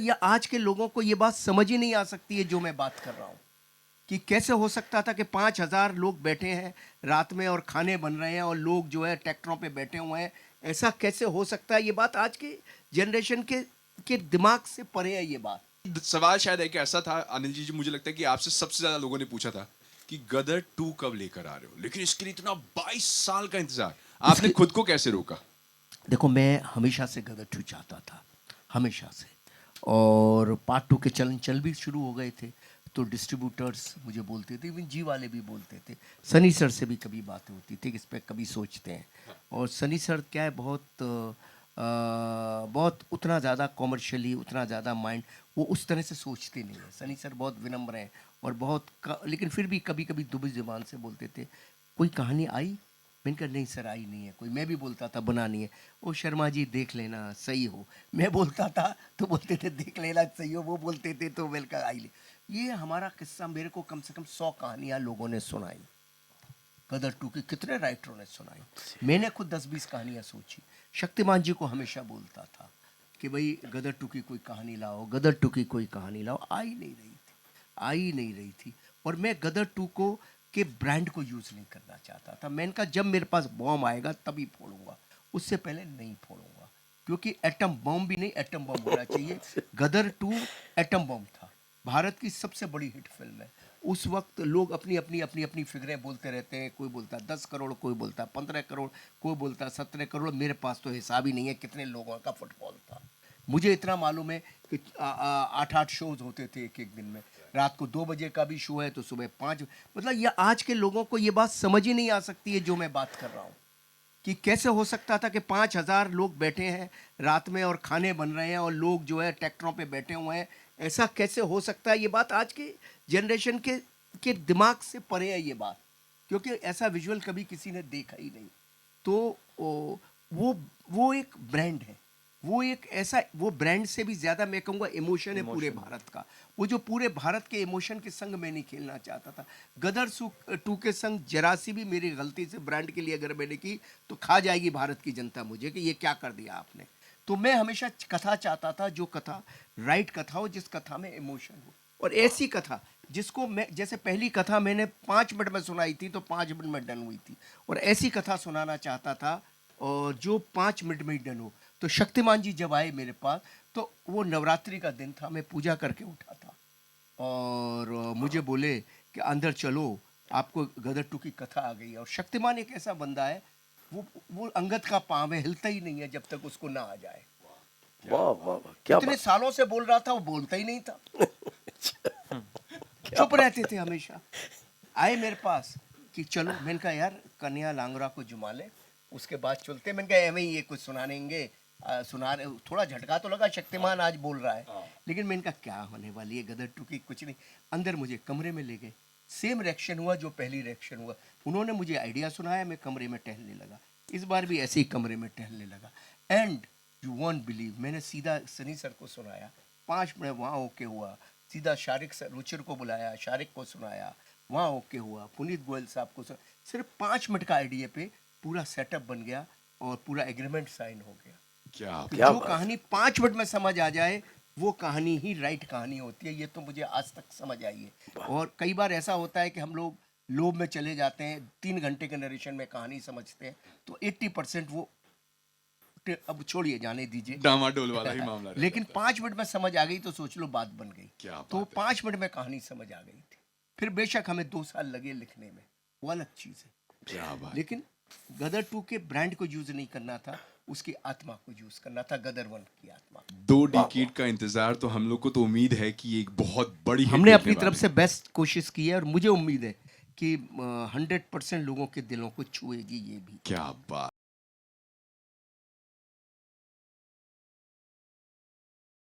ये आज के लोगों को ये बात समझ ही नहीं आ सकती है जो मैं बात कर रहा हूँ कि कैसे हो सकता था कि 5,000 लोग बैठे हैं रात में और खाने बन रहे हैं और लोग जो है ट्रैक्टरों पे बैठे हुए हैं। ऐसा कैसे हो सकता है? ये बात आज के जनरेशन के दिमाग से परे है ये बात। सवाल शायद एक ऐसा था अनिल जी, मुझे लगता है कि आपसे सबसे ज्यादा लोगों ने पूछा था कि गदर 2 कब लेकर आ रहे हो, लेकिन इसके लिए इतना 22 साल का इंतजार, आपने खुद को कैसे रोका? देखो, मैं हमेशा से गदर 2 चाहता था, हमेशा से। और पार्ट 2 के चल भी शुरू हो गए थे, तो डिस्ट्रीब्यूटर्स मुझे बोलते थे, इवन जी वाले भी बोलते थे। सनी सर से भी कभी बातें होती थी कि इस पर कभी सोचते हैं। और सनी सर क्या है, बहुत उतना ज़्यादा कॉमर्शियली, उतना ज़्यादा माइंड वो उस तरह से सोचते नहीं है। सनी सर बहुत विनम्र हैं और लेकिन फिर भी कभी कभी दुबी ज़ुबान से बोलते थे, कोई कहानी आई? मैंने कहा नहीं सर, आई नहीं है कोई। मैं भी बोलता था बनानी है, ओ शर्मा जी देख लेना सही हो। मैं बोलता था तो बोलते थे देख लेना सही हो, वो बोलते थे तो मैंने कहा आई ले। ये हमारा किस्सा मेरे को कम से कम 100 कहानियाँ लोगों ने सुनाई। गदर 2 की कितने राइटरों ने सुनाई। मैंने खुद 10-20 कहानियाँ सोची। शक्तिमान जी को हमेशा बोलता था कि भाई गदर 2 की कोई कहानी लाओ, गदर 2 की कोई कहानी लाओ। आई नहीं रही थी, आई नहीं रही थी। और मैं गदर 2 को के ब्रांड को यूज़ नहीं करना चाहता था। मैंने कहा जब मेरे पास बॉम्ब आएगा तभी फोड़ूंगा, उससे पहले नहीं फोड़ूंगा। क्योंकि एटम बॉम्ब भी नहीं, एटम बॉम्ब होना चाहिए। गदर 2 एटम बॉम्ब था, भारत की सबसे बड़ी हिट फिल्म है। उस वक्त लोग अपनी फिगरें बोलते रहते हैं। कोई बोलता 10 करोड़, कोई बोलता 15 करोड़, कोई बोलता 17 करोड़। मेरे पास तो हिसाब ही नहीं है कितने लोगों का फुटबॉल था। मुझे इतना मालूम है कि 8-8 शोज होते थे एक एक दिन में। रात को 2 बजे का भी शो है तो सुबह 5। मतलब ये आज के लोगों को ये बात समझ ही नहीं आ सकती है जो मैं बात कर रहा हूँ कि कैसे हो सकता था कि 5,000 लोग बैठे हैं रात में और खाने बन रहे हैं और लोग जो है ट्रैक्टरों पे बैठे हुए हैं। ऐसा कैसे हो सकता है? ये बात आज के जनरेशन के दिमाग से परे है ये बात, क्योंकि ऐसा विजुअल कभी किसी ने देखा ही नहीं। तो वो एक ब्रांड है, वो एक ऐसा, वो ब्रांड से भी ज़्यादा मैं कहूँगा इमोशन है पूरे भारत का। वो जो पूरे भारत के इमोशन के संग मैं नहीं खेलना चाहता था। गदर 2 के संग जरा सी भी मेरी गलती से ब्रांड के लिए अगर मैंने की तो खा जाएगी भारत की जनता मुझे कि ये क्या कर दिया आपने। तो मैं हमेशा कथा चाहता था, जो कथा राइट कथा हो, जिस कथा में इमोशन हो। और ऐसी कथा जिसको मैं, जैसे पहली कथा मैंने 5 मिनट में सुनाई थी तो 5 मिनट में डन हुई थी, और ऐसी कथा सुनाना चाहता था और जो 5 मिनट में ही डन हो। तो शक्तिमान जी जब आए मेरे पास, तो वो नवरात्रि का दिन था, मैं पूजा करके उठा था और मुझे बोले कि अंदर चलो, आपको गदर 2 की कथा आ गई है। और शक्तिमान एक ऐसा बंदा है, वो अंगद का पाँव है, हिलता ही नहीं है जब तक उसको ना आ जाए। वाह वाह वाह, क्या इतने सालों से बोल रहा था, वो बोलता ही नहीं था। चुप रहते थे हमेशा। आए मेरे पास कि चलो, मैंने कहा यार कन्या लांगरा को जुमा ले, उसके बाद चलते। मैंने कहा एवं ही ये कुछ सुनानेंगे, सुना रहे। थोड़ा झटका तो लगा, शक्तिमान आज बोल रहा है, लेकिन मैंने कहा क्या होने वाली है गदर 2 की, कुछ नहीं। अंदर मुझे कमरे में ले गए, सेम रिएक्शन हुआ जो पहली रिएक्शन हुआ। उन्होंने मुझे आइडिया सुनाया, मैं कमरे में टहलने लगा। इस बार भी ऐसे ही कमरे में टहलने लगा। एंड यू वॉन्ट बिलीव, मैंने सीधा सनी सर को सुनाया, 5 मिनट वहाँ ओके हुआ। सीधा शारिक सर, रुचिर को बुलाया, शारिक को सुनाया, वहाँ ओके हुआ। पुनीत गोयल साहब को सिर्फ 5 मिनट का आइडिया पे पूरा सेटअप बन गया और पूरा एग्रीमेंट साइन हो गया। तो क्या जो बात। कहानी 5 मिनट में समझ आ जाए वो कहानी ही राइट कहानी होती है। ये तो मुझे आज तक समझ आई है। और कई बार ऐसा होता है कि हम लोग लोभ में चले जाते हैं, 3 घंटे के नरेशन में कहानी समझते हैं, तो 80% वो अब छोड़िए, जाने दीजिए, डामाडोल वाला ही मामला रहता लेकिन था। 5 मिनट में समझ आ गई तो सोच लो बात बन गई। क्या तो बात है। 5 मिनट में कहानी समझ आ गई थी। फिर बेशक हमें 2 साल लगे लिखने में, वो अलग चीज़ है। क्या बात। लेकिन गदर 2 के ब्रांड को यूज नहीं करना था, उसकी आत्मा को यूज करना था, गदर 1 की आत्मा। 2 डिकेड का इंतजार, तो हम लोग को तो उम्मीद है कि ये एक बहुत बड़ी हिट हमने देखने अपनी तरफ वाले से हैं। बेस्ट कोशिश की है और मुझे उम्मीद है कि 100% लोगों के दिलों को छुएगी ये भी। क्या बात।